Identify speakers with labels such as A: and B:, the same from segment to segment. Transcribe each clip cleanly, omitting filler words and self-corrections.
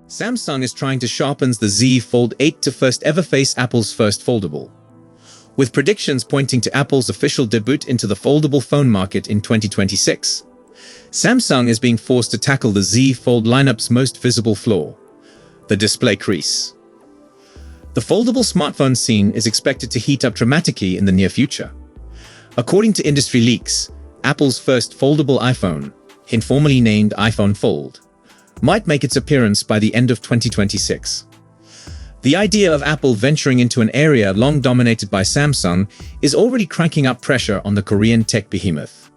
A: Samsung is trying to sharpen the Z Fold 8 to first ever face Apple's first foldable, with predictions pointing to Apple's official debut into the foldable phone market in 2026. Samsung is being forced to tackle the Z Fold lineup's most visible flaw, the display crease. The foldable smartphone scene is expected to heat up dramatically in the near future. According to industry leaks, Apple's first foldable iPhone, informally named iPhone Fold, might make its appearance by the end of 2026. The idea of Apple venturing into an area long dominated by Samsung is already cranking up pressure on the Korean tech behemoth.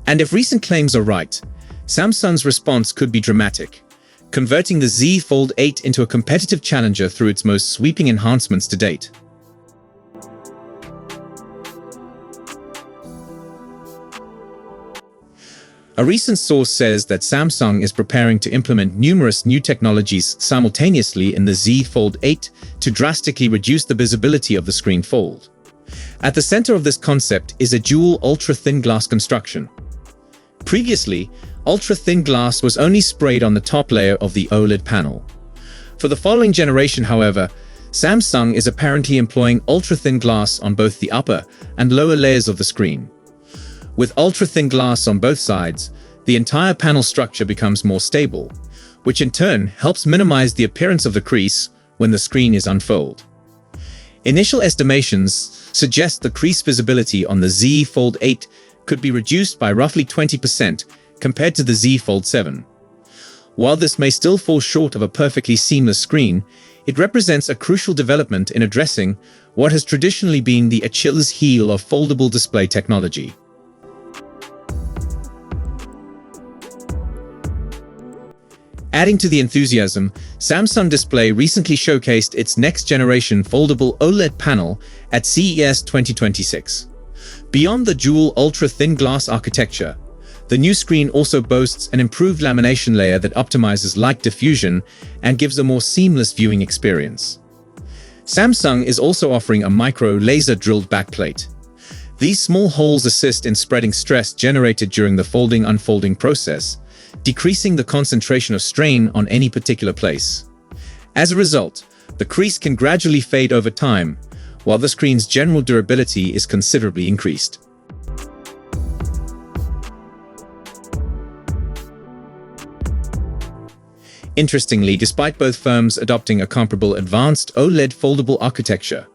A: And if recent claims are right, Samsung's response could be dramatic, converting the Z Fold 8 into a competitive challenger through its most sweeping enhancements to date. A recent source says that Samsung is preparing to implement numerous new technologies simultaneously in the Z Fold 8 to drastically reduce the visibility of the screen fold. At the center of this concept is a dual ultra-thin glass construction. Previously, ultra-thin glass was only sprayed on the top layer of the OLED panel. For the following generation, however, Samsung is apparently employing ultra-thin glass on both the upper and lower layers of the screen. With ultra-thin glass on both sides, the entire panel structure becomes more stable, which in turn helps minimize the appearance of the crease when the screen is unfolded. Initial estimations suggest the crease visibility on the Z Fold 8 could be reduced by roughly 20% compared to the Z Fold 7. While this may still fall short of a perfectly seamless screen, it represents a crucial development in addressing what has traditionally been the Achilles heel of foldable display technology. Adding to the enthusiasm, Samsung Display recently showcased its next-generation foldable OLED panel at CES 2026. Beyond the dual ultra-thin glass architecture, the new screen also boasts an improved lamination layer that optimizes light diffusion and gives a more seamless viewing experience. Samsung is also offering a micro laser-drilled backplate. These small holes assist in spreading stress generated during the folding-unfolding process, decreasing the concentration of strain on any particular place. As a result, the crease can gradually fade over time, while the screen's general durability is considerably increased. Interestingly, despite both firms adopting a comparable advanced OLED foldable architecture,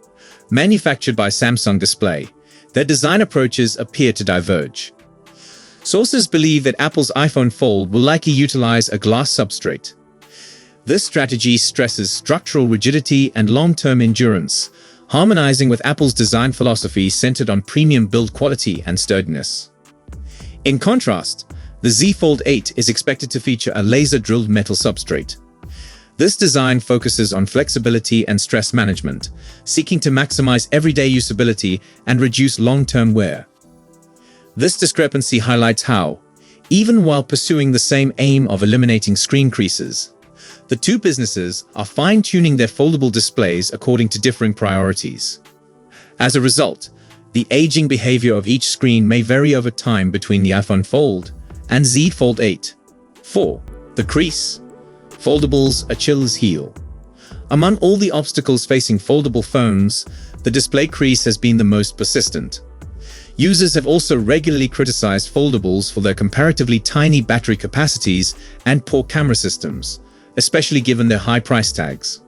A: manufactured by Samsung Display, their design approaches appear to diverge. Sources believe that Apple's iPhone Fold will likely utilize a glass substrate. This strategy stresses structural rigidity and long-term endurance, harmonizing with Apple's design philosophy centered on premium build quality and sturdiness. In contrast, the Z Fold 8 is expected to feature a laser-drilled metal substrate. This design focuses on flexibility and stress management, seeking to maximize everyday usability and reduce long-term wear. This discrepancy highlights how, even while pursuing the same aim of eliminating screen creases, the two businesses are fine-tuning their foldable displays according to differing priorities. As a result, the aging behavior of each screen may vary over time between the iPhone Fold and Z Fold 8. 4. The crease. Foldables' Achilles heel. Among all the obstacles facing foldable phones, the display crease has been the most persistent. Users have also regularly criticized foldables for their comparatively tiny battery capacities and poor camera systems, especially given their high price tags.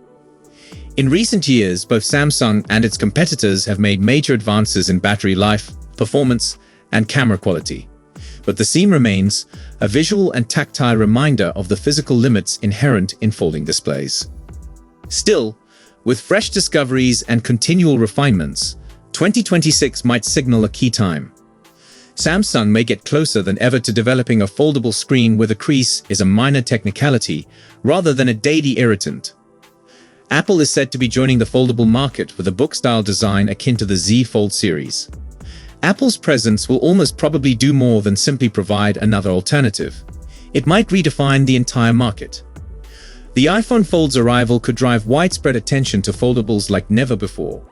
A: In recent years, both Samsung and its competitors have made major advances in battery life, performance, and camera quality. But the seam remains a visual and tactile reminder of the physical limits inherent in folding displays. Still, with fresh discoveries and continual refinements, 2026 might signal a key time. Samsung may get closer than ever to developing a foldable screen where the crease is a minor technicality rather than a daily irritant. Apple is said to be joining the foldable market with a book-style design akin to the Z Fold series. Apple's presence will almost probably do more than simply provide another alternative. It might redefine the entire market. The iPhone Fold's arrival could drive widespread attention to foldables like never before,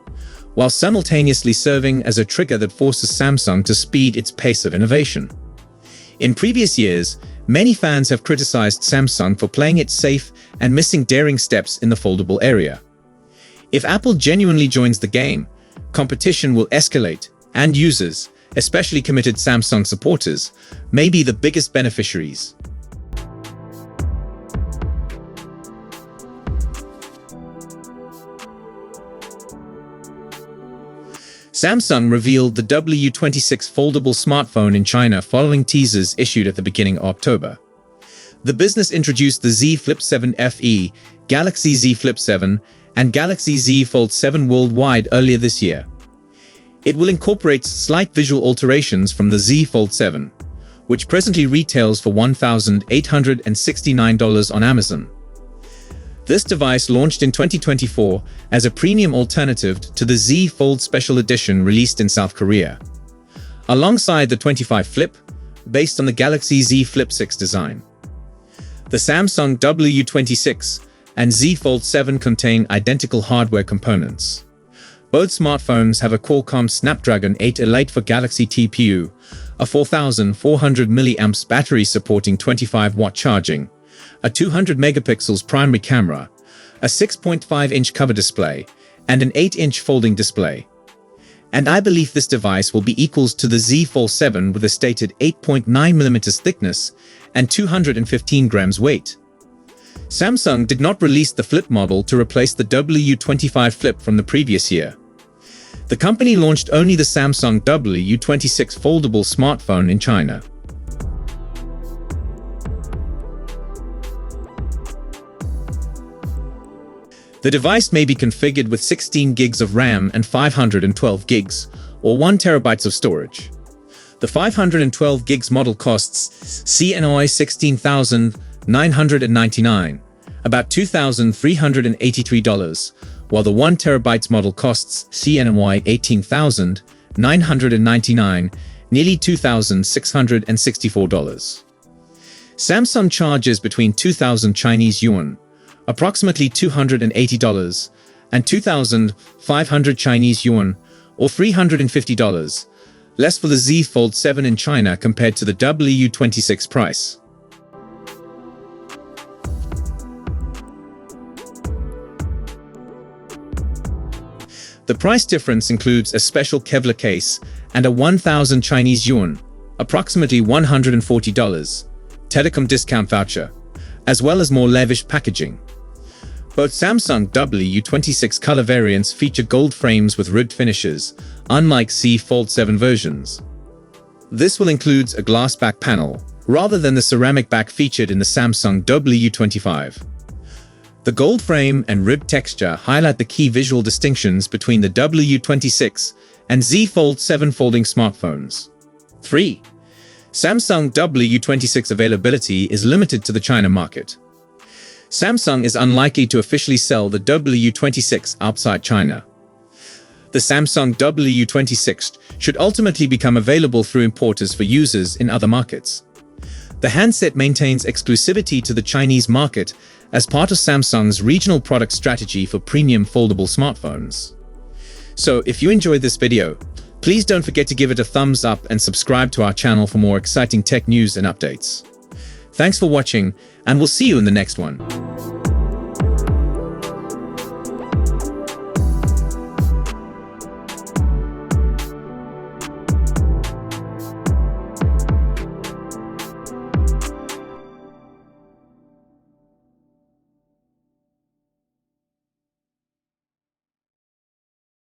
A: while simultaneously serving as a trigger that forces Samsung to speed its pace of innovation. In previous years, Many fans have criticized Samsung for playing it safe and missing daring steps in the foldable area. If Apple genuinely joins the game, competition will escalate, and users, especially committed Samsung supporters, may be the biggest beneficiaries. Samsung revealed the W26 foldable smartphone in China following teasers issued at the beginning of October. The business introduced the Z Flip 7 FE, Galaxy Z Flip 7, and Galaxy Z Fold 7 worldwide earlier this year. It will incorporate slight visual alterations from the Z Fold 7, which presently retails for $1,869 on Amazon. This device launched in 2024 as a premium alternative to the Z Fold Special Edition released in South Korea, alongside the 25 Flip, based on the Galaxy Z Flip 6 design. The Samsung W26 and Z Fold 7 contain identical hardware components. Both smartphones have a Qualcomm Snapdragon 8 Elite for Galaxy TPU, a 4,400 mAh battery supporting 25-watt charging, a 200 megapixels primary camera, a 6.5-inch cover display, and an 8-inch folding display. And I believe this device will be equals to the Z Fold 7 with a stated 8.9mm thickness and 215 grams weight. Samsung did not release the Flip model to replace the W25 Flip from the previous year. The company launched only the Samsung W26 foldable smartphone in China. The device may be configured with 16 gigs of RAM and 512 gigs, or 1 terabyte of storage. The 512 gigs model costs CNY 16,999, about $2,383, while the 1 terabyte model costs CNY 18,999, nearly $2,664. Samsung charges between 2,000 Chinese yuan, approximately $280, and 2,500 Chinese yuan, or $350, less for the Z Fold 7 in China compared to the W26 price. The price difference includes a special Kevlar case and a 1,000 Chinese yuan, approximately $140, telecom discount voucher, as well as more lavish packaging. Both Samsung W26 color variants feature gold frames with ribbed finishes, unlike Z Fold 7 versions. This will include a glass back panel, rather than the ceramic back featured in the Samsung W25. The gold frame and ribbed texture highlight the key visual distinctions between the W26 and Z Fold 7 folding smartphones. 3. Samsung W26 availability is limited to the China market. Samsung is unlikely to officially sell the W26 outside China. The Samsung W26 should ultimately become available through importers for users in other markets. The handset maintains exclusivity to the Chinese market as part of Samsung's regional product strategy for premium foldable smartphones. So if you enjoyed this video, please don't forget to give it a thumbs up and subscribe to our channel for more exciting tech news and updates. Thanks for watching, and we'll see you in the next one.